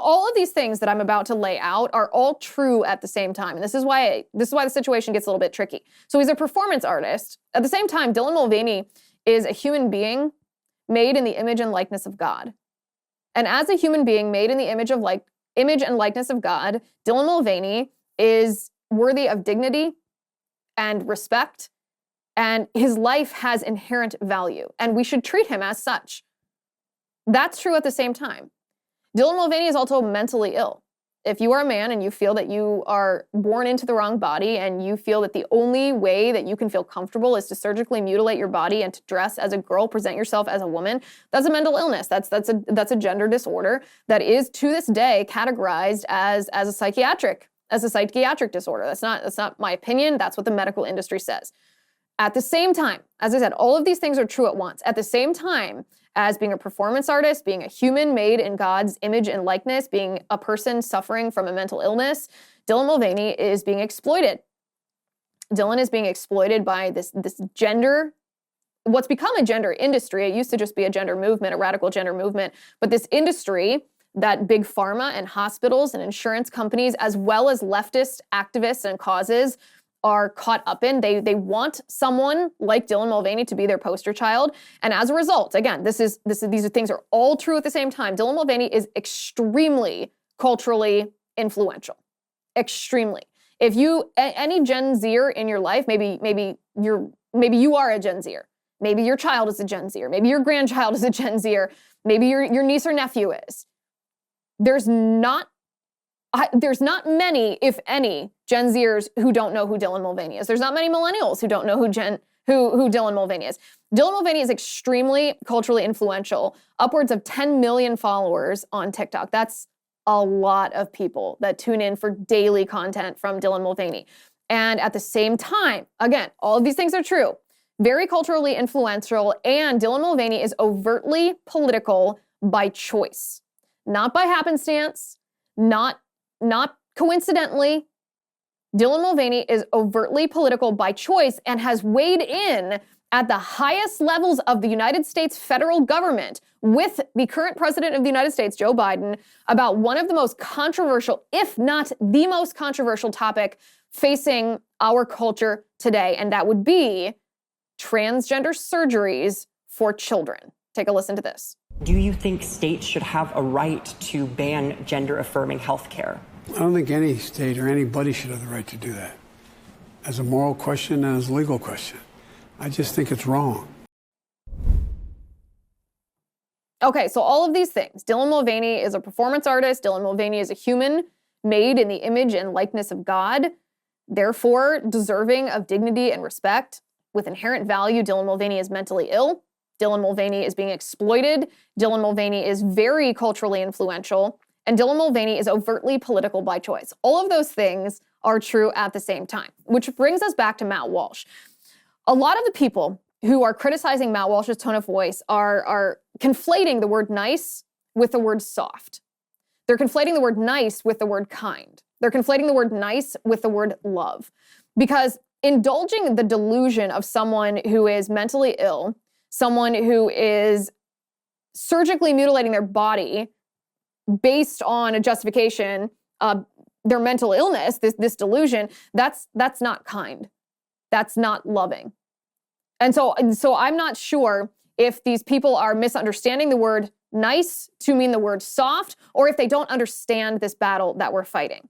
all of these things that I'm about to lay out are all true at the same time. And this is why the situation gets a little bit tricky. So he's a performance artist. At the same time, Dylan Mulvaney is a human being made in the image and likeness of God. And as a human being made in the image and likeness of God, Dylan Mulvaney is worthy of dignity and respect, and his life has inherent value, and we should treat him as such. That's true at the same time. Dylan Mulvaney is also mentally ill. If you are a man and you feel that you are born into the wrong body and you feel that the only way that you can feel comfortable is to surgically mutilate your body and to dress as a girl, present yourself as a woman, that's a mental illness. That's a gender disorder that is to this day categorized as a psychiatric disorder. That's not my opinion. That's what the medical industry says. At the same time, as I said, all of these things are true at once. At the same time as being a performance artist, being a human made in God's image and likeness, being a person suffering from a mental illness, Dylan Mulvaney is being exploited. Dylan is being exploited by this gender, what's become a gender industry. It used to just be a gender movement, a radical gender movement, but this industry that big pharma and hospitals and insurance companies, as well as leftist activists and causes, are caught up in. They want someone like Dylan Mulvaney to be their poster child. And as a result, again, these things are all true at the same time. Dylan Mulvaney is extremely culturally influential. Extremely. If you, any Gen Zer in your life, maybe you are a Gen Zer. Maybe your child is a Gen Zer. Maybe your grandchild is a Gen Zer. Maybe your niece or nephew is. There's not many, if any, Gen Zers who don't know who Dylan Mulvaney is. There's not many millennials who don't know who Dylan Mulvaney is. Dylan Mulvaney is extremely culturally influential, upwards of 10 million followers on TikTok. That's a lot of people that tune in for daily content from Dylan Mulvaney. And at the same time, again, all of these things are true. Very culturally influential, and Dylan Mulvaney is overtly political by choice. Not by happenstance, not coincidentally. Dylan Mulvaney is overtly political by choice and has weighed in at the highest levels of the United States federal government with the current president of the United States, Joe Biden, about one of the most controversial, if not the most controversial topic facing our culture today, and that would be transgender surgeries for children. Take a listen to this. Do you think states should have a right to ban gender-affirming health care? I don't think any state or anybody should have the right to do that. As a moral question and as a legal question. I just think it's wrong. Okay, so all of these things. Dylan Mulvaney is a performance artist. Dylan Mulvaney is a human made in the image and likeness of God, therefore deserving of dignity and respect. With inherent value, Dylan Mulvaney is mentally ill. Dylan Mulvaney is being exploited. Dylan Mulvaney is very culturally influential. And Dylan Mulvaney is overtly political by choice. All of those things are true at the same time, which brings us back to Matt Walsh. A lot of the people who are criticizing Matt Walsh's tone of voice are conflating the word nice with the word soft. They're conflating the word nice with the word kind. They're conflating the word nice with the word love. Because indulging the delusion of someone who is mentally ill, someone who is surgically mutilating their body based on a justification of their mental illness, this delusion, that's not kind. That's not loving. And so I'm not sure if these people are misunderstanding the word nice to mean the word soft, or if they don't understand this battle that we're fighting.